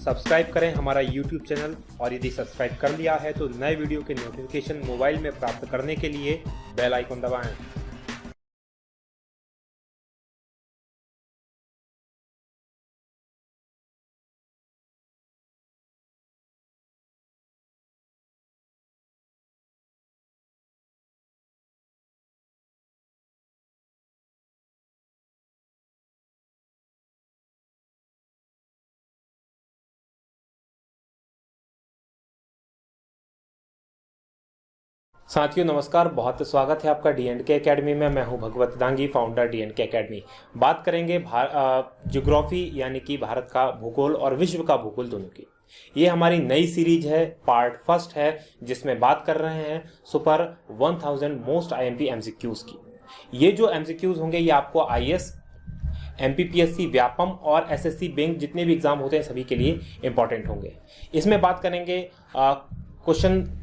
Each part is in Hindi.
सब्सक्राइब करें हमारा YouTube चैनल और यदि सब्सक्राइब कर लिया है तो नए वीडियो के नोटिफिकेशन मोबाइल में प्राप्त करने के लिए बेल आइकन दबाएं। साथियों नमस्कार, बहुत स्वागत है आपका डी.एंड.के एकेडमी में। मैं हूं भगवत दांगी, फाउंडर डी.एंड.के एकेडमी। बात करेंगे ज्योग्राफी यानी कि भारत का भूगोल और विश्व का भूगोल दोनों की। ये हमारी नई सीरीज है, पार्ट फर्स्ट है, जिसमें बात कर रहे हैं सुपर 1000 मोस्ट आईएमपी एमसीक्यूज की। ये जो एमसीक्यूज होंगे ये आपको आईएएस, एमपीपीएससी, व्यापम और एसएससी बैंक जितने भी एग्जाम होते हैं सभी के लिए इंपॉर्टेंट होंगे। इसमें बात करेंगे क्वेश्चन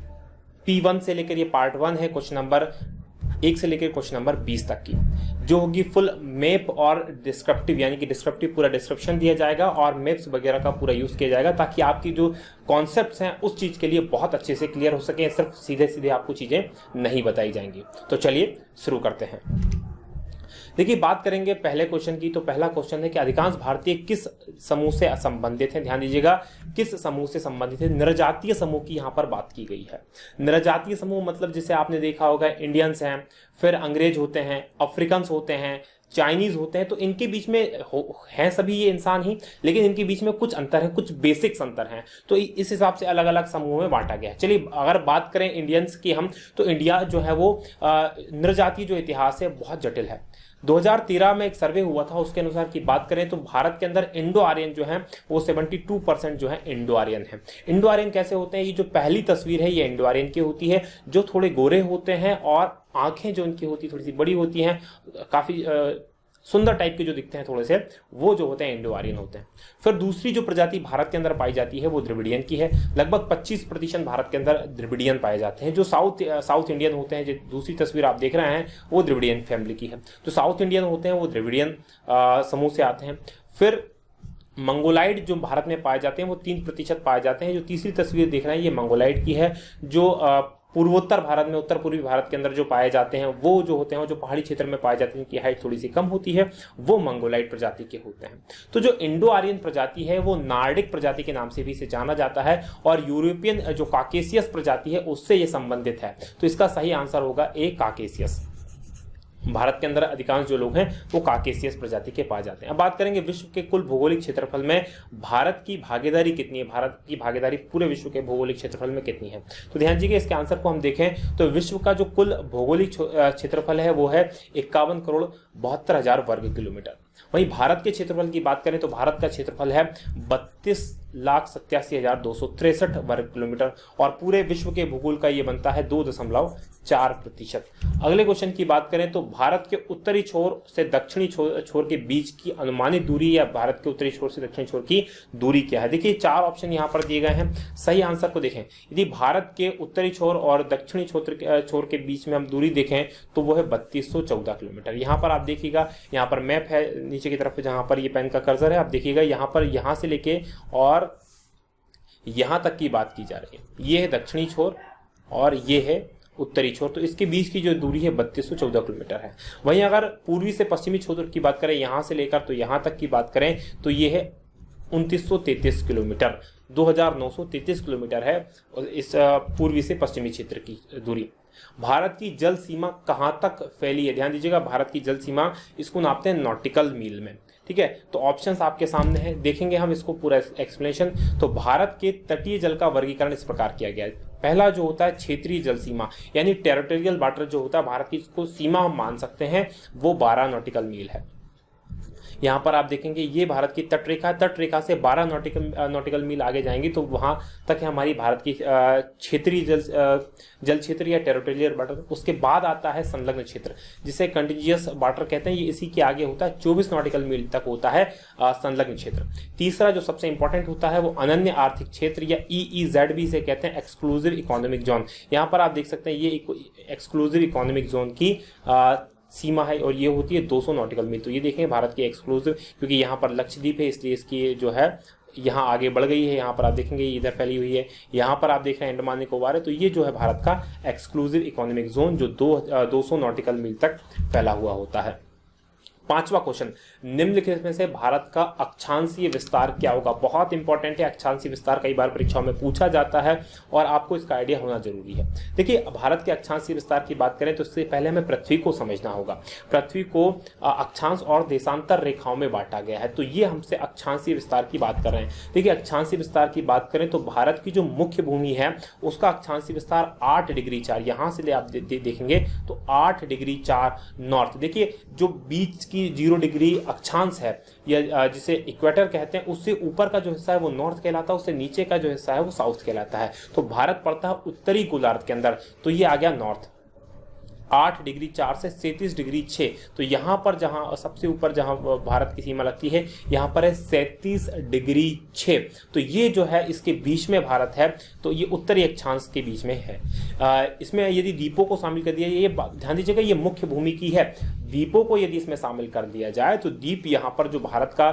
P1 से लेकर, ये पार्ट 1 है, क्वेश्चन नंबर 1 से लेकर क्वेश्चन नंबर 20 तक की, जो होगी फुल मैप और डिस्क्रिप्टिव, यानी कि डिस्क्रिप्टिव पूरा डिस्क्रिप्शन दिया जाएगा और मैप्स वगैरह का पूरा यूज किया जाएगा ताकि आपकी जो कॉन्सेप्ट्स हैं उस चीज के लिए बहुत अच्छे से क्लियर हो सके। सिर्फ सीधे सीधे आपको चीजें नहीं बताई जाएंगी। तो चलिए शुरू करते हैं। देखिए, बात करेंगे पहले क्वेश्चन की। तो पहला क्वेश्चन है कि अधिकांश भारतीय किस समूह से संबंधित हैं। ध्यान दीजिएगा, किस समूह से संबंधित है। नृजातीय समूह की यहां पर बात की गई है। नृजातीय समूह मतलब जिसे आपने देखा होगा, इंडियंस हैं, फिर अंग्रेज होते हैं, अफ्रीकन्स होते हैं, चाइनीज होते हैं। तो इनके बीच में हैं सभी ये इंसान ही, लेकिन इनके बीच में कुछ अंतर है, कुछ बेसिक्स अंतर हैं। तो इस हिसाब से अलग अलग समूह में बांटा गया है। चलिए, अगर बात करें इंडियंस की हम, तो इंडिया जो है वो नृजातीय जो इतिहास है बहुत जटिल है। 2013 में एक सर्वे हुआ था, उसके अनुसार की बात करें तो भारत के अंदर इंडो आर्यन जो है वो 72% जो है इंडो आर्यन है। इंडो आर्यन कैसे होते हैं? ये जो पहली तस्वीर है ये इंडो आर्यन की होती है, जो थोड़े गोरे होते हैं और आंखें जो उनकी होती थोड़ी सी बड़ी होती हैं, काफी सुंदर टाइप के जो दिखते हैं थोड़े से, वो जो होते हैं इंडो आर्यन होते हैं। फिर दूसरी जो प्रजाति भारत के अंदर पाई जाती है वो द्रविडियन की है। लगभग 25% भारत के अंदर द्रविडियन पाए जाते हैं। जो साउथ इंडियन होते हैं, जो दूसरी तस्वीर आप देख रहे हैं वो द्रविडियन फैमिली की है। जो साउथ इंडियन होते हैं वो द्रविडियन समूह से आते हैं। फिर मंगोलाइड जो भारत में पाए जाते हैं वो 3% पाए जाते हैं। जो तीसरी तस्वीर देख रहे हैं ये मंगोलाइड की है। जो पूर्वोत्तर भारत में, उत्तर पूर्वी भारत के अंदर जो पाए जाते हैं वो जो होते हैं, जो पहाड़ी क्षेत्र में पाए जाते हैं, जिनकी हाइट थोड़ी सी कम होती है, वो मंगोलाइड प्रजाति के होते हैं। तो जो इंडो आर्यन प्रजाति है वो नार्डिक प्रजाति के नाम से भी इसे जाना जाता है, और यूरोपियन जो काकेसियस प्रजाति है उससे ये संबंधित है। तो इसका सही आंसर होगा ए, काकेसियस। भारत के अंदर अधिकांश जो लोग हैं वो काकेसियस प्रजाति के पाए जाते हैं। अब बात करेंगे विश्व के कुल भौगोलिक क्षेत्रफल में भारत की भागीदारी कितनी है। भारत की भागीदारी पूरे विश्व के भौगोलिक क्षेत्रफल में कितनी है? तो ध्यान दीजिए, इसके आंसर को हम देखें तो विश्व का जो कुल भौगोलिक क्षेत्रफल है वो है 51,72,000 वर्ग किलोमीटर। वहीं भारत के क्षेत्रफल की बात करें तो भारत का क्षेत्रफल है 32,87,263 वर्ग किलोमीटर, और पूरे विश्व के भूगोल का ये बनता है 2.4%। अगले क्वेश्चन की बात करें तो भारत के उत्तरी छोर से दक्षिणी छोर के बीच की अनुमानित दूरी, या भारत के उत्तरी छोर से दक्षिणी छोर की दूरी क्या है? देखिए, 4 ऑप्शन यहाँ पर दिए गए हैं। सही आंसर को देखें, यदि भारत के उत्तरी छोर और दक्षिणी छोर के बीच में हम दूरी देखें तो वो है 3214 किलोमीटर। यहाँ पर आप देखिएगा, यहाँ पर मैप है नीचे की तरफ, जहां पर ये पेन का कर्सर है, आप देखिएगा यहाँ पर, यहाँ से लेके और यहां तक की बात की जा रही है। ये है दक्षिणी छोर और ये है उत्तरी छोर, तो इसके बीच की जो दूरी है 3214 किलोमीटर है। वहीं अगर पूर्वी से पश्चिमी छोर की बात करें, यहां से लेकर तो यहां तक की बात करें तो ये है 2933 किलोमीटर, 2933 किलोमीटर है इस पूर्वी से पश्चिमी क्षेत्र की दूरी। भारत की जल सीमा कहां तक फैली है? ध्यान दीजिएगा, भारत की जल सीमा इसको नापते हैं नॉटिकल मील में। ठीक है, तो ऑप्शंस आपके सामने हैं, देखेंगे हम इसको पूरा एक्सप्लेनेशन। तो भारत के तटीय जल का वर्गीकरण इस प्रकार किया गया है। पहला जो होता है क्षेत्रीय जल सीमा, यानी टेरिटोरियल वाटर जो होता है भारत की, इसको सीमा हम मान सकते हैं, वो 12 नॉटिकल मील है। यहाँ पर आप देखेंगे ये भारत की तटरेखा, तटरेखा से 12 नॉटिकल मील आगे जाएंगे तो वहां तक है हमारी भारत की क्षेत्रीय जल क्षेत्र या टेरिटोरियल वाटर। उसके बाद आता है संलग्न क्षेत्र, जिसे कंटिजियस वाटर कहते हैं। ये इसी के आगे होता है, 24 नॉटिकल मील तक होता है संलग्न क्षेत्र। तीसरा जो सबसे इंपॉर्टेंट होता है वो अनन्य आर्थिक क्षेत्र, या EEZ भी इसे कहते हैं, एक्सक्लूसिव इकोनॉमिक जोन। यहाँ पर आप देख सकते हैं ये एक्सक्लूसिव इकोनॉमिक जोन की सीमा है, और ये होती है 200 नॉटिकल मील। तो ये देखें भारत की एक्सक्लूसिव, क्योंकि यहाँ पर लक्षद्वीप है इसलिए इसकी जो है यहाँ आगे बढ़ गई है। यहाँ पर आप देखेंगे इधर फैली हुई है, यहाँ पर आप देख रहे हैं अंडमान निकोबार है। तो ये जो है भारत का एक्सक्लूसिव इकोनॉमिक जोन जो 200 नॉटिकल मील तक फैला हुआ होता है। पांचवा क्वेश्चन, निम्नलिखित में से भारत का अक्षांशीय विस्तार क्या होगा? बहुत इंपॉर्टेंट है, अक्षांशीय विस्तार कई बार परीक्षाओं में पूछा जाता है और आपको इसका आइडिया होना जरूरी है। देखिए, भारत के अक्षांशीय विस्तार की बात करें तो इससे पहले हमें पृथ्वी को समझना होगा। पृथ्वी को अक्षांश और देशांतर रेखाओं में बांटा गया है, तो ये हमसे अक्षांशीय विस्तार की बात कर रहे हैं। देखिए, अक्षांशीय विस्तार की बात करें तो भारत की जो मुख्य भूमि है उसका अक्षांशीय विस्तार 8 डिग्री 4, यहां से ले आप देखेंगे तो 8 डिग्री 4 नॉर्थ। देखिए, जो बीच की 0 डिग्री अक्षांश है या जिसे इक्वेटर कहते हैं, उससे ऊपर का जो हिस्सा है वो नॉर्थ कहलाता है, उससे नीचे का जो हिस्सा है वो साउथ कहलाता है। तो भारत पड़ता है उत्तरी गोलार्ध के अंदर, तो ये आ गया नॉर्थ। 8 डिग्री 4 से 37 डिग्री 6, तो यहाँ पर जहाँ सबसे ऊपर जहाँ भारत की सीमा लगती है यहाँ पर है 37 डिग्री 6, तो ये जो है इसके बीच में भारत है, तो ये उत्तरी अक्षांश के बीच में है। इसमें यदि द्वीपों को शामिल कर दिया जाए, ये ध्यान दीजिएगा ये मुख्य भूमि की है, द्वीपों को यदि इसमें शामिल कर दिया जाए तो द्वीप यहाँ पर जो भारत का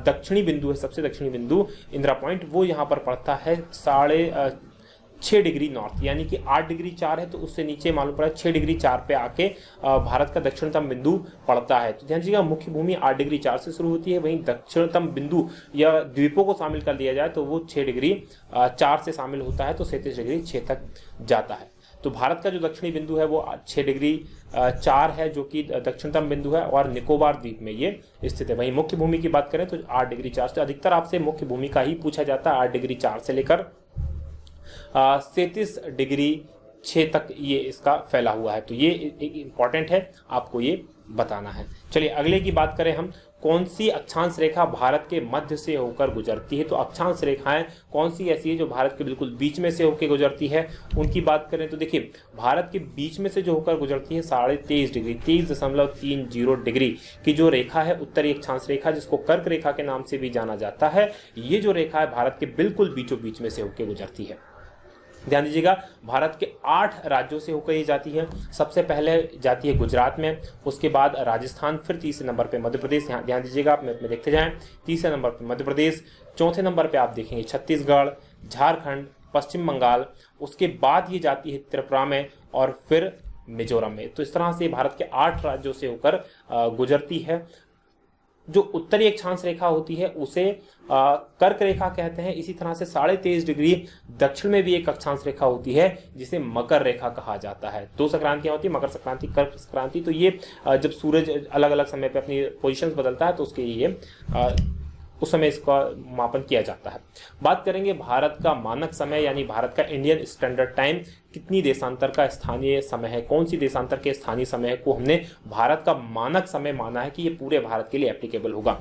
दक्षिणी बिंदु है, सबसे दक्षिणी बिंदु इंदिरा पॉइंट, वो यहाँ पर पड़ता है 6.5 डिग्री नॉर्थ, यानी कि 8 डिग्री 4 है तो उससे नीचे मालूम पड़ा 6 डिग्री 4 पे आके भारत का दक्षिणतम बिंदु पड़ता है। तो ध्यान दीजिएगा, मुख्य भूमि 8 डिग्री 4 से शुरू होती है, वहीं दक्षिणतम बिंदु या द्वीपों को शामिल कर दिया जाए तो वो 6 डिग्री 4 से शामिल होता है, तो 37 डिग्री 6 तक जाता है। तो भारत का जो दक्षिणी बिंदु है वो 6 डिग्री 4 है, जो कि दक्षिणतम बिंदु है और निकोबार द्वीप में ये स्थित है। वहीं मुख्य भूमि की बात करें तो 8 डिग्री 4 से, अधिकतर आपसे मुख्य भूमि का ही पूछा जाता है। 8 डिग्री 4 से लेकर 37 डिग्री 6 तक ये इसका फैला हुआ है, तो ये एक इंपॉर्टेंट है, आपको ये बताना है। चलिए अगले की बात करें हम, कौन सी अक्षांश रेखा भारत के मध्य से होकर गुजरती है? तो अक्षांश रेखाएं कौन सी ऐसी है जो भारत के बिल्कुल बीच में से होकर गुजरती है, उनकी बात करें तो देखिए, भारत के बीच में से जो होकर गुजरती है 23.5 डिग्री 23.30 डिग्री की जो रेखा है, उत्तरी अक्षांश रेखा, जिसको कर्क रेखा के नाम से भी जाना जाता है, ये जो रेखा है भारत के बिल्कुल बीचों बीच में से होकर गुजरती है। ध्यान दीजिएगा, भारत के 8 राज्यों से होकर ये जाती है। सबसे पहले जाती है गुजरात में, उसके बाद राजस्थान, फिर तीसरे नंबर पे मध्य प्रदेश। यहाँ ध्यान दीजिएगा, आप में देखते जाएं, तीसरे नंबर पे मध्य प्रदेश, चौथे नंबर पे आप देखेंगे छत्तीसगढ़, झारखंड, पश्चिम बंगाल, उसके बाद ये जाती है त्रिपुरा में और फिर मिजोरम में। तो इस तरह से भारत के 8 राज्यों से होकर गुजरती है। जो उत्तरी अक्षांश रेखा होती है उसे कर्क रेखा कहते हैं। इसी तरह से 23.5 डिग्री दक्षिण में भी एक अक्षांश रेखा होती है जिसे मकर रेखा कहा जाता है। 2 संक्रांतियां होती है, मकर संक्रांति, कर्क संक्रांति। तो ये जब सूरज अलग अलग समय पे अपनी पोजीशंस बदलता है तो उसके ये उस समय इसका मापन किया जाता है। बात करेंगे भारत का मानक समय यानी भारत का इंडियन स्टैंडर्ड टाइम कितनी देशांतर का स्थानीय समय है, कौन सी देशांतर के स्थानीय समय को हमने भारत का मानक समय माना है कि ये पूरे भारत के लिए एप्लीकेबल होगा।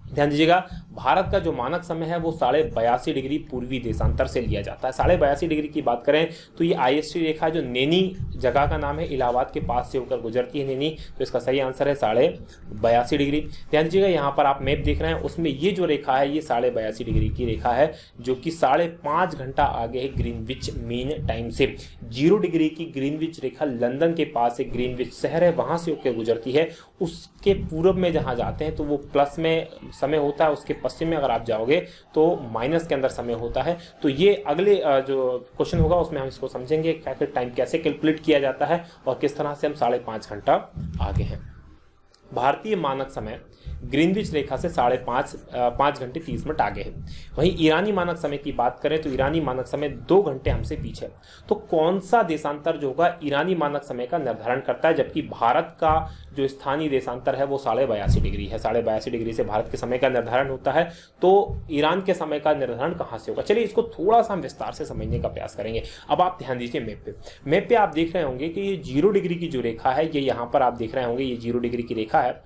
ध्यान दीजिएगा, भारत का जो मानक समय है वो 82.5 डिग्री पूर्वी देशांतर से लिया जाता है। 82.5 डिग्री की बात करें तो ये IST रेखा जो नैनी जगह का नाम है, इलाहाबाद के पास से होकर गुजरती है नैनी, तो इसका सही आंसर है 82.5 डिग्री। ध्यान दीजिएगा, यहाँ पर आप मैप देख रहे हैं, उसमें ये जो रेखा है ये 82.5 डिग्री की रेखा है, जो कि 5.5 घंटा आगे है ग्रीनविच मीन टाइम से। 0 डिग्री की ग्रीनविच रेखा लंदन के पास एक ग्रीनविच शहर है, वहां से होकर गुजरती है। उसके पूर्व में जहां जाते हैं तो वो प्लस में समय होता है, उसके पश्चिम में अगर आप जाओगे तो माइनस के अंदर समय होता है। तो ये अगले जो क्वेश्चन होगा उसमें हम इसको समझेंगे कि टाइम कैसे कैलकुलेट किया जाता है और किस तरह से हम 5.5 घंटा आगे हैं। भारतीय मानक समय ग्रीनविच रेखा से 5 घंटे 30 मिनट आगे है। वहीं ईरानी मानक समय की बात करें तो ईरानी मानक समय 2 घंटे हमसे पीछे। तो कौन सा देशांतर जो होगा ईरानी मानक समय का निर्धारण करता है, जबकि भारत का जो स्थानीय देशांतर है वो 82.5 डिग्री है। 82.5 डिग्री से भारत के समय का निर्धारण होता है, तो ईरान के समय का निर्धारण कहाँ से होगा? चलिए इसको थोड़ा सा हम विस्तार से समझने का प्रयास करेंगे। अब आप ध्यान दीजिए मैप पे आप देख रहे होंगे कि ये 0 डिग्री की जो रेखा है, ये यहाँ पर आप देख रहे होंगे, ये 0 डिग्री की रेखा है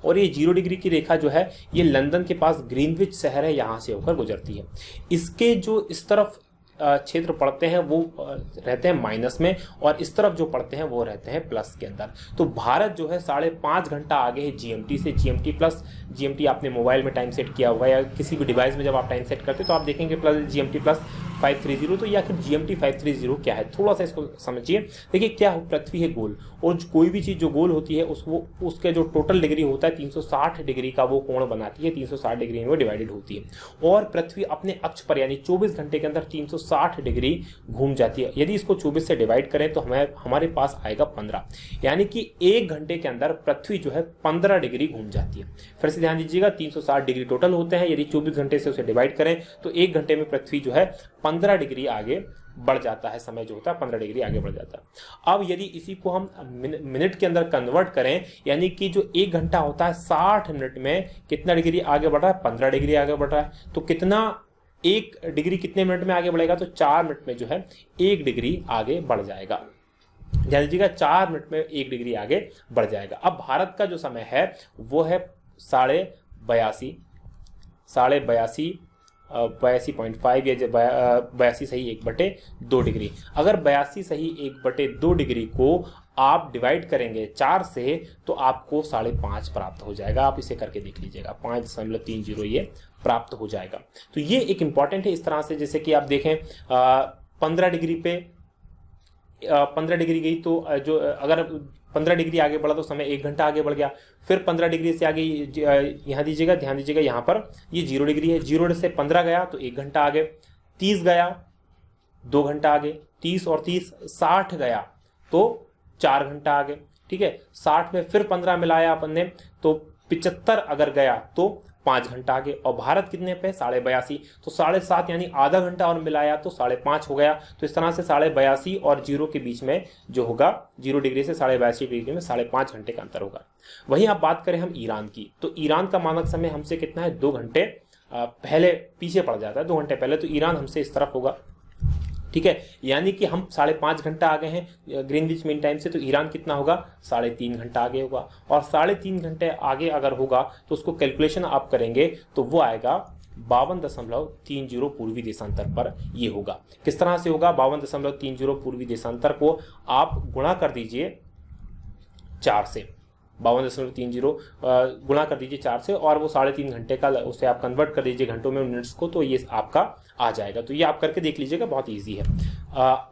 और ये 0 डिग्री की रेखा जो है ये लंदन के पास ग्रीनविच शहर है, यहाँ से होकर गुजरती है। इसके जो इस तरफ क्षेत्र पड़ते हैं वो रहते हैं माइनस में और इस तरफ जो पड़ते हैं वो रहते हैं प्लस के अंदर। तो भारत जो है 5.5 घंटा आगे है GMT से। GMT प्लस, GMT आपने मोबाइल में टाइम सेट किया होगा या किसी भी डिवाइस में जब आप टाइम सेट करते तो आप देखेंगे प्लस GMT प्लस 530। तो ये आखिर GMT 530 क्या है, थोड़ा सा इसको समझिए। देखिए क्या हो, पृथ्वी है गोल, और कोई भी चीज जो गोल होती है उसके जो टोटल डिग्री होता है 360 डिग्री का वो कोण बनाती है, 360 डिग्री में वो डिवाइडेड होती है। और पृथ्वी अपने अक्ष पर यानी 24 घंटे के अंदर 360 डिग्री घूम जाती है। यदि इसको 24 से डिवाइड करें तो हमारे पास आएगा 15, यानी कि 1 घंटे के अंदर पृथ्वी जो है 15 डिग्री घूम जाती है। फिर से ध्यान दीजिएगा, 360 डिग्री टोटल होते हैं, यदि 24 घंटे से उसे डिवाइड करें तो 1 घंटे में पृथ्वी जो है 15 डिग्री आगे बढ़ जाता है, समय जो होता है 15 डिग्री आगे बढ़ जाता है। अब यदि इसी को हम मिनट के अंदर कन्वर्ट करें, यानी कि जो 1 घंटा होता है 60 मिनट में कितना डिग्री आगे बढ़ रहा है, 15 डिग्री आगे बढ़ रहा है। तो कितना 1 डिग्री कितने मिनट में आगे बढ़ेगा, तो 4 मिनट में जो है 1 डिग्री आगे बढ़ जाएगा। ध्यान दीजिएगा, 4 मिनट में 1 डिग्री आगे बढ़ जाएगा। अब भारत का जो समय है वो है 82.5 या 82 सही 1/2 डिग्री। अगर 82 सही 1/2 डिग्री को आप डिवाइड करेंगे 4 से तो आपको 5.5 प्राप्त हो जाएगा। आप इसे करके देख लीजिएगा, 5.30 ये प्राप्त हो जाएगा। तो ये एक इंपॉर्टेंट है। इस तरह से जैसे कि आप देखें 15 डिग्री पे 15 डिग्री गई तो जो अगर 15 डिग्री आगे बढ़ा तो समय 1 घंटा आगे बढ़ गया। फिर 15 डिग्री से आगे यहाँ दीजिएगा, ध्यान दीजिएगा, यहाँ पर ये 0 डिग्री है, 0 से 15 गया तो 1 घंटा आगे, 30 गया 2 घंटा आगे, 30 और 30 60 गया तो 4 घंटा आगे। ठीक है, 60 में फिर 15 मिलाया अपन ने तो 75 अगर गया तो 5 घंटा आगे। और भारत कितने पे, 82.5, तो 7.5 यानी आधा घंटा और मिलाया तो 5.5 हो गया। तो इस तरह से 82.5 और 0 के बीच में जो होगा, 0 डिग्री से 82 डिग्री में 5.5 घंटे का अंतर होगा। वहीं आप बात करें हम ईरान की, तो ईरान का मानक समय हमसे कितना है, 2 घंटे पहले पीछे पड़ जाता है, 2 घंटे पहले। तो ईरान हमसे इस तरफ होगा। ठीक है, यानी कि हम 5.5 घंटा आगे हैं ग्रीनविच मीन टाइम से, तो ईरान कितना होगा, 3.5 घंटा आगे होगा। और 3.5 घंटे आगे अगर होगा तो उसको कैलकुलेशन आप करेंगे तो वो आएगा 52.30 पूर्वी देशांतर पर ये होगा। किस तरह से होगा, 52.30 पूर्वी देशांतर को आप गुणा कर दीजिए 4 से, 52.30 गुणा कर दीजिए 4 से, और वो 3.5 घंटे का उसे आप कन्वर्ट कर दीजिए घंटों में मिनट्स को, तो ये आपका आ जाएगा। तो ये आप करके देख लीजिएगा, बहुत इजी है।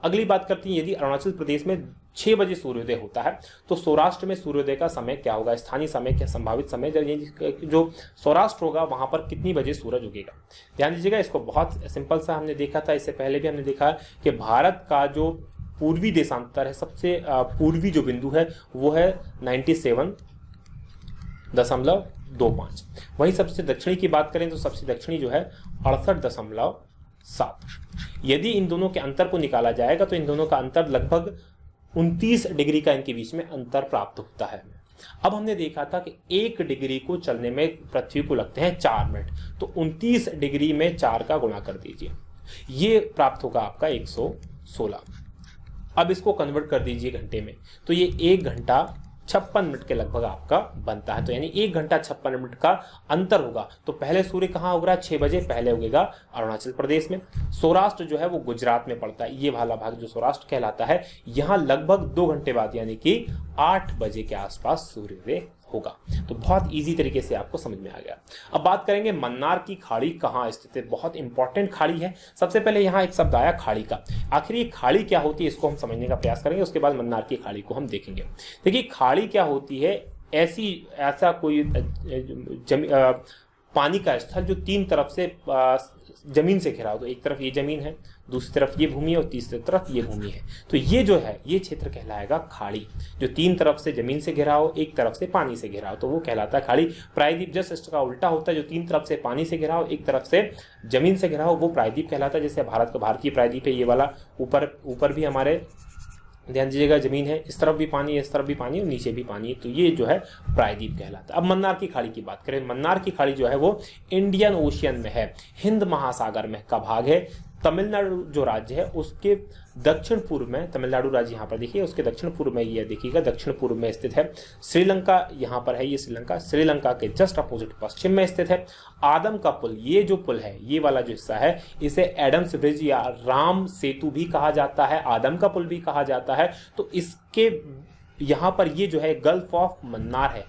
अगली बात करते हैं, यदि अरुणाचल प्रदेश में 6 बजे सूर्योदय होता है तो सौराष्ट्र में सूर्योदय का समय क्या होगा, स्थानीय समय क्या, संभावित समय जो सौराष्ट्र होगा वहां पर कितनी बजे सूरज उगेगा। ध्यान दीजिएगा, इसको बहुत सिंपल सा हमने देखा था, इससे पहले भी हमने देखा कि भारत का जो पूर्वी देशांतर है, सबसे पूर्वी जो बिंदु है वो है 97.25। वहीं सबसे दक्षिणी की बात करें तो सबसे दक्षिणी जो है 68.7। यदि इन दोनों के अंतर को निकाला जाएगा तो इन दोनों का अंतर लगभग 29 डिग्री का इनके बीच में अंतर प्राप्त होता है। अब हमने देखा था कि 1 डिग्री को चलने में पृथ्वी को लगते हैं 4 मिनट, तो 29 डिग्री में 4 का गुणा कर दीजिए, ये प्राप्त होगा आपका 116। अब इसको कन्वर्ट कर दीजिए घंटे में, तो ये 1 घंटा 56 मिनट के लगभग आपका बनता है। तो यानी 1 घंटा 56 मिनट का अंतर होगा। तो पहले सूर्य कहाँ उग रहा है, 6 बजे पहले उगेगा अरुणाचल प्रदेश में। सौराष्ट्र जो है वो गुजरात में पड़ता है, ये वाला भाग जो सौराष्ट्र कहलाता है, यहाँ लगभग 2 घंटे बाद यानी कि 8 बजे के आसपास सूर्योदय होगा। तो बहुत इजी तरीके से आपको समझ में आ गया। अब बात करेंगे मन्नार की खाड़ी कहाँ स्थित है, बहुत इंपॉर्टेंट खाड़ी है। सबसे पहले यहाँ एक शब्द आया खाड़ी का, आखिर ये खाड़ी क्या होती है इसको हम समझने का प्रयास करेंगे, उसके बाद मन्नार की खाड़ी को हम देखेंगे। देखिए खाड़ी क्या होती है, ऐसा कोई पानी का स्थल जो 3 तरफ से जमीन से घिरा हो। तो एक तरफ ये जमीन है, दूसरी तरफ ये भूमि है और तीसरी तरफ ये भूमि है। तो ये जो है ये क्षेत्र कहलाएगा खाड़ी, जो 3 तरफ से जमीन से घिरा हो, एक तरफ से पानी से घिरा हो, तो वो कहलाता है खाड़ी। प्रायद्वीप जस्ट इसका उल्टा होता है, जो 3 तरफ से पानी से घिरा हो, एक तरफ से जमीन से घिरा हो, वो प्रायद्वीप कहलाता है। जैसे भारत का भारतीय प्रायद्वीप है, ये वाला ऊपर भी हमारे ध्यान दीजिएगा जमीन है, इस तरफ भी पानी है, इस तरफ भी पानी है, नीचे भी पानी है, तो ये जो है प्रायद्वीप कहलाता है। अब मन्नार की खाड़ी की बात करें, मन्नार की खाड़ी जो है वो इंडियन ओशियन में है, हिंद महासागर में का भाग है। तमिलनाडु जो राज्य है उसके दक्षिण पूर्व में, तमिलनाडु राज्य यहाँ पर देखिए, उसके दक्षिण पूर्व में ये देखिएगा दक्षिण पूर्व में स्थित है। श्रीलंका यहाँ पर है, ये श्रीलंका के जस्ट अपोजिट पश्चिम में स्थित है। आदम का पुल, ये जो पुल है, ये वाला जो हिस्सा है, इसे एडम्स ब्रिज या राम सेतु भी कहा जाता है, आदम का पुल भी कहा जाता है। तो इसके यहाँ पर ये जो है गल्फ ऑफ मन्नार है,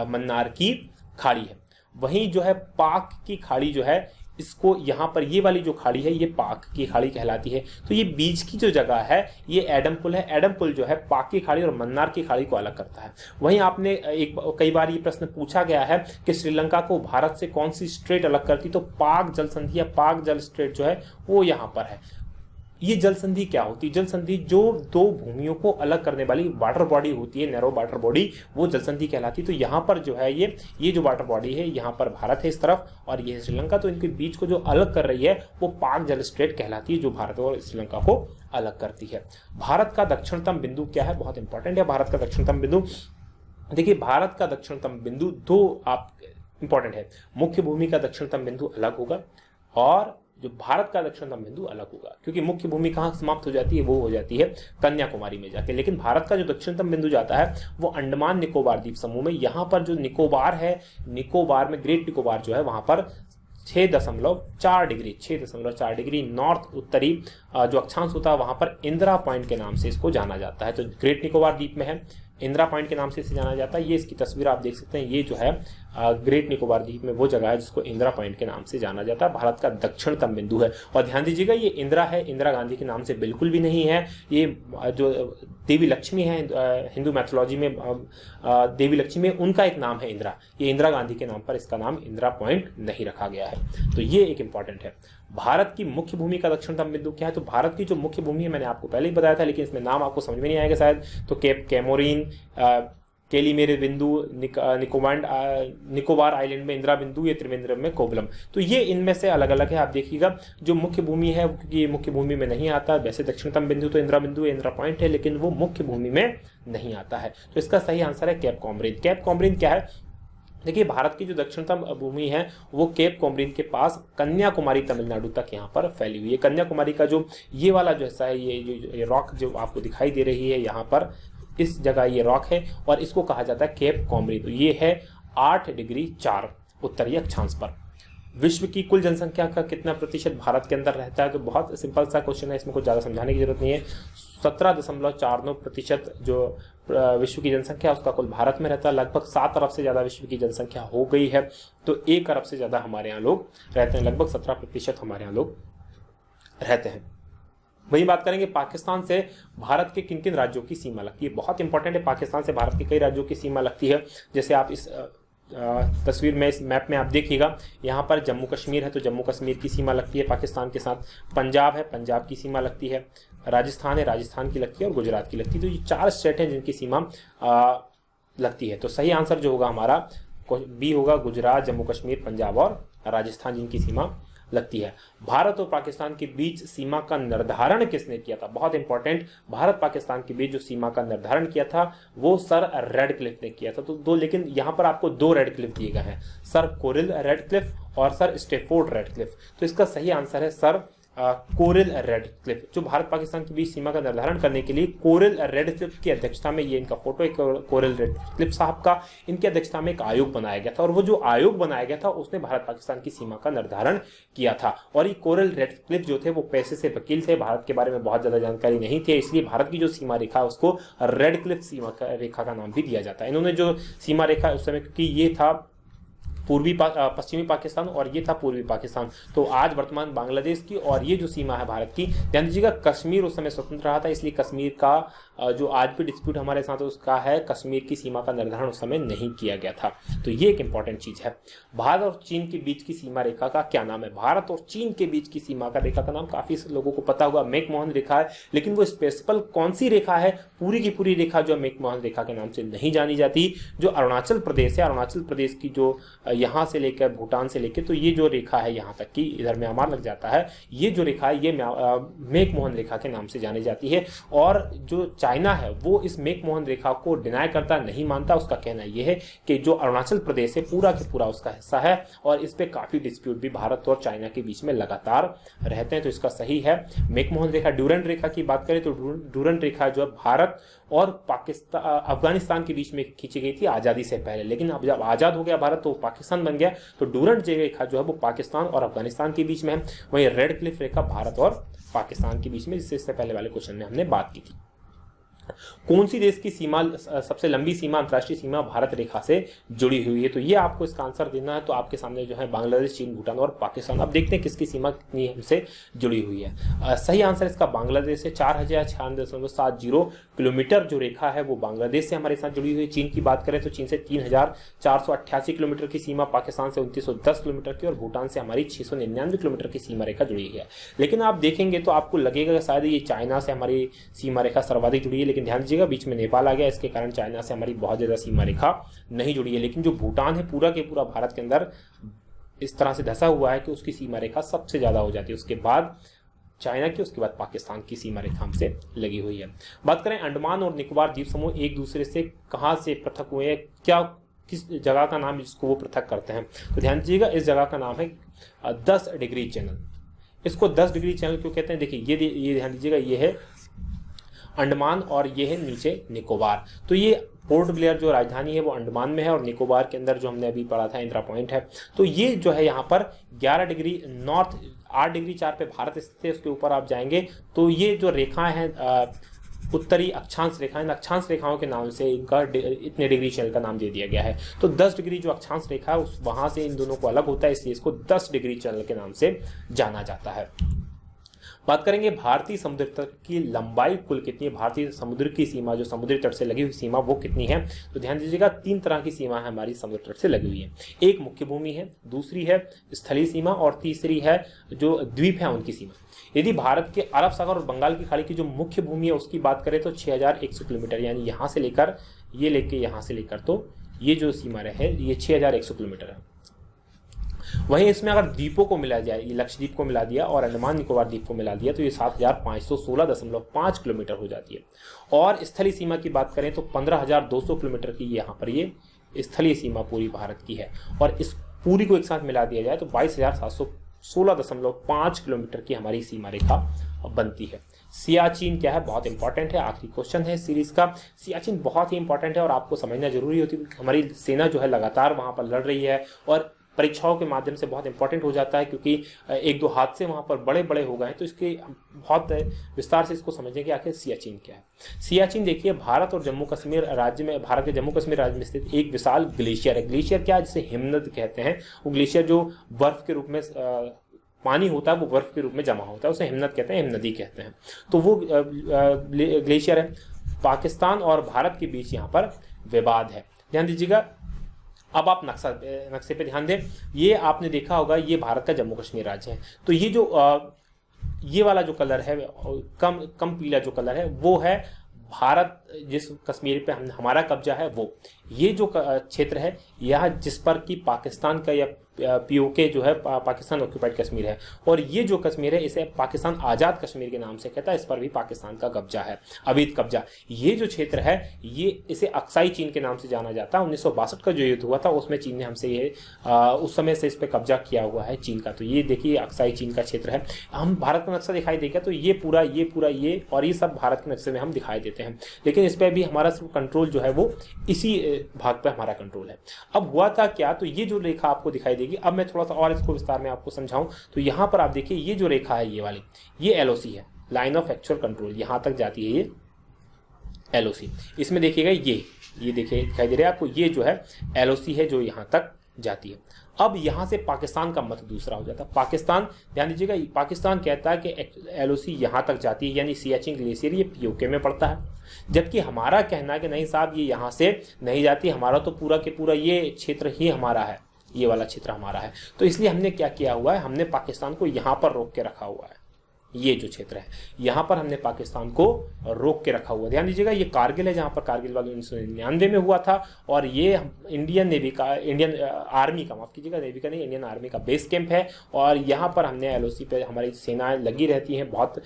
मन्नार की खाड़ी है। वहीं जो है पाक की खाड़ी जो है इसको यहाँ पर ये वाली जो खाड़ी है ये पाक की खाड़ी कहलाती है। तो ये बीच की जो जगह है ये एडम पुल है। एडम पुल जो है पाक की खाड़ी और मन्नार की खाड़ी को अलग करता है। वहीं आपने कई बार ये प्रश्न पूछा गया है कि श्रीलंका को भारत से कौन सी स्ट्रेट अलग करती, तो पाक जल संधि या पाक जल स्ट्रेट जो है वो यहाँ पर है। ये जल संधि क्या होती है? जल संधि जो दो भूमियों को अलग करने वाली वाटर बॉडी होती है, नैरो वाटर बॉडी, वो जल संधि कहलाती है। तो यहाँ पर जो है ये जो वाटर बॉडी है, यहाँ पर भारत है इस तरफ और ये है श्रीलंका। तो इनके बीच को जो अलग कर रही है वो पाक जल स्ट्रेट कहलाती है, जो भारत और श्रीलंका को अलग करती है। भारत का दक्षिणतम बिंदु क्या है? बहुत इंपॉर्टेंट है भारत का दक्षिणतम बिंदु। देखिए, भारत का दक्षिणतम बिंदु दो इंपॉर्टेंट है। मुख्य भूमि का दक्षिणतम बिंदु अलग होगा और जो भारत का दक्षिणतम बिंदु अलग होगा, क्योंकि मुख्य भूमि कहाँ समाप्त हो जाती है? वो हो जाती है कन्याकुमारी में जाके। लेकिन भारत का जो दक्षिणतम बिंदु जाता है वो अंडमान निकोबार द्वीप समूह में। यहाँ पर जो निकोबार है, निकोबार में ग्रेट निकोबार जो है वहां पर 6.4 डिग्री नॉर्थ उत्तरी जो अक्षांश होता है वहां पर इंदिरा पॉइंट के नाम से इसको जाना जाता है। तो ग्रेट निकोबार द्वीप में है, इंदिरा पॉइंट के नाम से इसे जाना जाता है। ये इसकी तस्वीर आप देख सकते हैं। ये जो है ग्रेट निकोबार द्वीप में वो जगह है जिसको इंदिरा पॉइंट के नाम से जाना जाता है। भारत का दक्षिणतम बिंदु है। और ध्यान दीजिएगा, ये इंदिरा है, इंदिरा गांधी के नाम से बिल्कुल भी नहीं है। ये जो देवी लक्ष्मी है हिंदू मैथोलॉजी में, देवी लक्ष्मी में उनका एक नाम है इंदिरा। ये इंदिरा गांधी के नाम पर इसका नाम इंदिरा पॉइंट नहीं रखा गया है। तो ये एक इंपॉर्टेंट है। भारत की मुख्य भूमि का दक्षिणतम बिंदु क्या है? तो भारत की जो मुख्य भूमि है मैंने आपको पहले ही बताया था, लेकिन इसमें नाम आपको समझ में नहीं आएगा शायद। तो केप कैमोरीन, केलीमेरे बिंदु, निकोबार आइलैंड में इंदिरा बिंदु, ये त्रिवेंद्रम में कोवलम। तो ये इनमें से अलग अलग है। आप देखिएगा जो मुख्य भूमि है, क्योंकि मुख्य भूमि में नहीं आता। वैसे दक्षिणतम बिंदु तो इंदिरा बिंदु, इंदिरा पॉइंट है, लेकिन वो मुख्य भूमि में नहीं आता है। तो इसका सही आंसर है केप कॉमरिन। केप कॉमरिन क्या है? देखिए, भारत की जो दक्षिणतम भूमि है वो केप कॉमरिन के पास कन्याकुमारी तमिलनाडु तक यहाँ पर फैली हुई है। कन्याकुमारी का जो ये वाला जो हिस्सा है, ये रॉक जो आपको दिखाई दे रही है यहाँ पर, इस जगह ये रॉक है और इसको कहा जाता है केप कॉमरिन। तो ये है 8 डिग्री 4 उत्तरी अक्षांश पर। विश्व की कुल जनसंख्या का कितना प्रतिशत भारत के अंदर रहता है? तो बहुत सिंपल सा क्वेश्चन है, इसमें कुछ ज़्यादा समझाने की जरूरत नहीं है। 17.49% जो विश्व की जनसंख्या उसका कुल भारत में रहता है। लगभग 7 अरब से ज़्यादा विश्व की जनसंख्या हो गई है, तो 1 अरब से ज़्यादा हमारे यहाँ लोग रहते हैं। लगभग 17% हमारे यहाँ लोग रहते हैं। वही बात करेंगे पाकिस्तान से भारत के किन किन राज्यों की सीमा लगती है। बहुत इंपॉर्टेंट है, पाकिस्तान से भारत के कई राज्यों की सीमा लगती है। जैसे आप इस तस्वीर में, इस मैप में आप देखिएगा, यहाँ पर जम्मू कश्मीर है तो जम्मू कश्मीर की सीमा लगती है पाकिस्तान के साथ। पंजाब है, पंजाब की सीमा लगती है। राजस्थान है, राजस्थान की लगती है और गुजरात की लगती है। तो ये 4 स्टेट हैं जिनकी सीमा लगती है। तो सही आंसर जो होगा हमारा बी होगा, गुजरात, जम्मू कश्मीर, पंजाब और राजस्थान जिनकी सीमा लगती है। भारत और पाकिस्तान के बीच सीमा का निर्धारण किसने किया था? बहुत इंपॉर्टेंट, भारत पाकिस्तान के बीच जो सीमा का निर्धारण किया था वो सर रेडक्लिफ ने किया था। तो लेकिन यहाँ पर आपको 2 रेडक्लिफ दिए गए हैं, सर कोरिल रेडक्लिफ और सर स्टेफोर्ड रेडक्लिफ। तो इसका सही आंसर है सर कोरिल रेडक्लिफ। जो भारत पाकिस्तान के बीच सीमा का निर्धारण करने के लिए कोरिल रेडक्लिफ की अध्यक्षता में, ये इनका फोटो है कोरिल रेडक्लिफ साहब का, इनकी अध्यक्षता में एक आयोग बनाया गया था और वो जो आयोग बनाया गया था उसने भारत पाकिस्तान की सीमा का निर्धारण किया था। और ये कोरिल रेडक्लिफ जो थे वो पैसे से वकील थे, भारत के बारे में बहुत ज्यादा जानकारी नहीं थी, इसलिए भारत की जो सीमा रेखा उसको रेडक्लिफ सीमा रेखा का नाम भी दिया जाता है। इन्होंने जो सीमा रेखा उस समय, क्योंकि ये था पश्चिमी पाकिस्तान और ये था पूर्वी पाकिस्तान, तो आज वर्तमान बांग्लादेश की, और ये जो सीमा है भारत की, ध्यान दीजिएगा कश्मीर उस समय स्वतंत्र रहा था, इसलिए कश्मीर का जो आज भी डिस्प्यूट हमारे साथ उसका है, कश्मीर की सीमा का निर्धारण उस समय नहीं किया गया था। तो ये एक इंपॉर्टेंट चीज है। भारत और चीन के बीच की सीमा रेखा का क्या नाम है? भारत और चीन के बीच की सीमा का रेखा का नाम काफी लोगों को पता होगा, मैकमोहन रेखा है। लेकिन वो स्पेसिफिक कौन सी रेखा है? पूरी की पूरी रेखा जो मैकमोहन रेखा के नाम से नहीं जानी जाती। जो अरुणाचल प्रदेश है, अरुणाचल प्रदेश की जो यहाँ से लेकर भूटान से लेकर, तो ये जो रेखा है यहाँ तक की, इधर म्यांमार लग जाता है, ये जो रेखा है ये मैकमोहन रेखा के नाम से जानी जाती है। और जो चाइना है वो इस मैकमोहन रेखा को डिनाई करता, नहीं मानता। उसका कहना यह है कि जो अरुणाचल प्रदेश है पूरा के पूरा उसका हिस्सा है, और इस पे काफी डिस्प्यूट भी भारत और चाइना के बीच में लगातार रहते हैं। तो इसका सही है मैकमोहन रेखा। ड्यूरेंट रेखा की बात करें तो ड्यूरेंट रेखा जो है भारत और पाकिस्तान, अफगानिस्तान के बीच में खींची गई थी आजादी से पहले, लेकिन अब जब आजाद हो गया भारत तो पाकिस्तान बन गया, तो ड्यूरेंट रेखा जो है वो पाकिस्तान और अफगानिस्तान के बीच में है। वहीं रेड क्लिफ रेखा भारत और पाकिस्तान के बीच में, जिससे इससे पहले वाले क्वेश्चन में हमने बात की थी। कौन सी देश की सीमा सबसे लंबी सीमा अंतर्राष्ट्रीय सीमा भारत रेखा से जुड़ी हुई है? तो ये आपको इसका आंसर देना है। तो आपके सामने जो है बांग्लादेश, चीन, भूटान और पाकिस्तान। अब देखते हैं किसकी सीमा कितनी हमसे जुड़ी हुई है। सही आंसर इसका बांग्लादेश है। 4096.70 किलोमीटर जो रेखा है वो बांग्लादेश से हमारे साथ जुड़ी हुई है। चीन की बात करें तो चीन से 3488 किलोमीटर की सीमा, पाकिस्तान से 2910 किलोमीटर की और भूटान से हमारी 699 किलोमीटर की सीमा रेखा जुड़ी हुई है। लेकिन आप देखेंगे तो आपको लगेगा कि शायद ये चाइना से हमारी सीमा रेखा सर्वाधिक जुड़ी है, लेकिन ध्यान दीजिएगा बीच में नेपाल आ गया, इसके कारण चाइना से हमारी बहुत ज्यादा सीमा रेखा नहीं जुड़ी है। लेकिन जो भूटान है पूरा के पूरा भारत के अंदर इस तरह से धंसा हुआ है कि उसकी सीमा रेखा सबसे ज्यादा हो जाती है, उसके बाद चाइना की, उसके बाद पाकिस्तान की सीमा रेखा हमसे लगी हुई है। बात करें अंडमान और निकोबार द्वीप समूह एक दूसरे से कहां से पृथक हुए हैं, क्या किस जगह का नाम जिसको वो पृथक करते हैं? तो ध्यान दीजिएगा इस जगह का नाम है 10 डिग्री चैनल। इसको 10 डिग्री चैनल क्यों कहते हैं? देखिए ये ध्यान दीजिएगा, ये है अंडमान और ये है नीचे निकोबार। तो ये पोर्ट ब्लेयर जो राजधानी है वो अंडमान में है और निकोबार के अंदर जो हमने अभी पढ़ा था इंदिरा पॉइंट है। तो ये जो है यहाँ पर 11 डिग्री नॉर्थ, 8 डिग्री 4 पे भारत स्थित है। उसके ऊपर आप जाएंगे तो ये जो रेखाएं हैं उत्तरी अक्षांश रेखा, इन अक्षांश रेखाओं के नाम से इनका इतने डिग्री चैनल का नाम दे दिया गया है। तो 10 डिग्री जो अक्षांश रेखा है वहां से इन दोनों को अलग होता है, इसलिए इसको 10 डिग्री चैनल के नाम से जाना जाता है। बात करेंगे भारतीय समुद्र तट की लंबाई कुल कितनी है? भारतीय समुद्र की सीमा जो समुद्री तट से लगी हुई सीमा वो कितनी है? तो ध्यान दीजिएगा 3 तरह की सीमा है हमारी समुद्र तट से लगी हुई है। एक मुख्य भूमि है, दूसरी है स्थलीय सीमा और तीसरी है जो द्वीप है उनकी सीमा। यदि भारत के अरब सागर और बंगाल की खाड़ी की जो मुख्य भूमि है उसकी बात करें तो 6100 किलोमीटर, यानी यहाँ से लेकर ये लेके यहाँ से लेकर तो ये जो सीमा है ये 6100 किलोमीटर है। वहीं इसमें अगर द्वीपों को मिला जाए, ये लक्षद्वीप को मिला दिया और अंडमान निकोबार द्वीप को मिला दिया तो ये 7516.5 किलोमीटर हो जाती है। और स्थलीय सीमा की बात करें तो 15200 किलोमीटर की यहाँ पर ये स्थलीय सीमा पूरी भारत की है। और इस पूरी को एक साथ मिला दिया जाए तो 22716.5 किलोमीटर की हमारी सीमा रेखा बनती है। सियाचिन क्या है? बहुत इंपॉर्टेंट है, आखिरी क्वेश्चन है सीरीज का। सियाचिन बहुत ही इंपॉर्टेंट है और आपको समझना जरूरी होती है। हमारी सेना जो है लगातार वहां पर लड़ रही है और परीक्षाओं के माध्यम से बहुत इंपॉर्टेंट हो जाता है, क्योंकि 1-2 हादसे वहां पर बड़े बड़े हो गए। तो इसके बहुत विस्तार से इसको समझें कि आखिर सियाचिन क्या है। सियाचिन देखिए भारत और जम्मू कश्मीर राज्य में, भारत के जम्मू कश्मीर राज्य में स्थित एक विशाल ग्लेशियर है। ग्लेशियर क्या है? जिसे हिमनद कहते हैं। वो ग्लेशियर जो बर्फ के रूप में पानी होता है वो बर्फ के रूप में जमा होता है, उसे हिमनद कहते हैं, हिमनदी कहते हैं। तो वो ग्लेशियर है। पाकिस्तान और भारत के बीच यहाँ पर विवाद है। ध्यान दीजिएगा। अब आप नक्शे पे ध्यान दें। ये आपने देखा होगा, ये भारत का जम्मू कश्मीर राज्य है। तो ये जो ये वाला जो कलर है, कम पीला जो कलर है वो है भारत, जिस कश्मीर पे हमारा कब्जा है वो। ये जो क्षेत्र है यह जिस पर कि पाकिस्तान का या पीओके जो है पाकिस्तान ऑक्यूपाइड कश्मीर है, और ये जो कश्मीर है इसे पाकिस्तान आज़ाद कश्मीर के नाम से कहता है। इस पर भी पाकिस्तान का कब्जा है, अवैध कब्जा। ये जो क्षेत्र है ये इसे अक्साई चीन के नाम से जाना जाता है। 1962 का जो युद्ध हुआ था उसमें चीन ने हमसे ये उस समय से इस पर कब्जा किया हुआ है चीन का। तो ये देखिए अक्साई चीन का क्षेत्र है। हम भारत का नक्शा दिखाई देगा तो ये पूरा ये और ये सब भारत के नक्शे में हम दिखाई देते हैं, लेकिन इस पर भी हमारा सिर्फ कंट्रोल जो है वो इसी भाग पर हमारा कंट्रोल है। अब हुआ था क्या? तो ये जो रेखा आपको दिखाई देगी, अब मैं थोड़ा सा और इसको विस्तार में आपको समझाऊं तो यहां पर आप देखिए ये जो रेखा है ये वाली, ये एलओसी है, लाइन ऑफ एक्चुअल कंट्रोल, यहां तक जाती है ये एलओसी। इसमें देखिएगा ये देखिए दिखाई दे रहा है आपको, ये जो है एलओसी है जो यहां तक जाती है। अब यहां से पाकिस्तान का मत दूसरा हो जाता है। पाकिस्तान, ध्यान दीजिएगा, पाकिस्तान कहता है कि एलओसी यहां तक जाती है, यानी सियाचिन ग्लेशियर ये पीओके में पड़ता है। जबकि हमारा कहना है कि नहीं साहब ये यहां से नहीं जाती, हमारा तो पूरा के पूरा ये क्षेत्र ही हमारा है, ये वाला क्षेत्र हमारा है। तो इसलिए हमने क्या किया हुआ है, हमने पाकिस्तान को यहां पर रोक के रखा हुआ है। ये जो क्षेत्र है यहां पर हमने पाकिस्तान को रोक के रखा हुआ। ध्यान दीजिएगा ये कारगिल है, जहां पर कारगिल वाले 1999 में हुआ था, और ये इंडियन आर्मी का, माफ कीजिएगा नेवी का नहीं, इंडियन आर्मी का बेस कैंप है। और यहाँ पर हमने एलओसी पे हमारी सेनाएं लगी रहती हैं। बहुत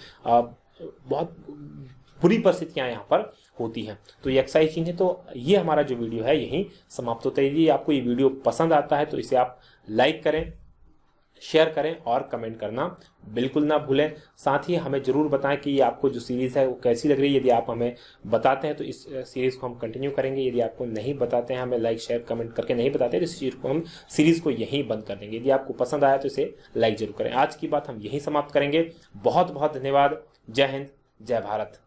बुरी परिस्थितियां यहाँ पर होती हैं। तो ये एक्साई चीन है। तो ये हमारा जो वीडियो है यहीं समाप्त होता है। यदि आपको ये वीडियो पसंद आता है तो इसे आप लाइक करें, शेयर करें और कमेंट करना बिल्कुल ना भूलें। साथ ही हमें जरूर बताएं कि आपको जो सीरीज़ है वो कैसी लग रही है। यदि आप हमें बताते हैं तो इस सीरीज़ को हम कंटिन्यू करेंगे। यदि आपको नहीं बताते हैं, हमें लाइक शेयर कमेंट करके नहीं बताते तो इस सीरीज़ को यहीं बंद कर देंगे। यदि आपको पसंद आया तो इसे लाइक जरूर करें। आज की बात हम यहीं समाप्त करेंगे। बहुत बहुत धन्यवाद। जय हिंद, जय भारत।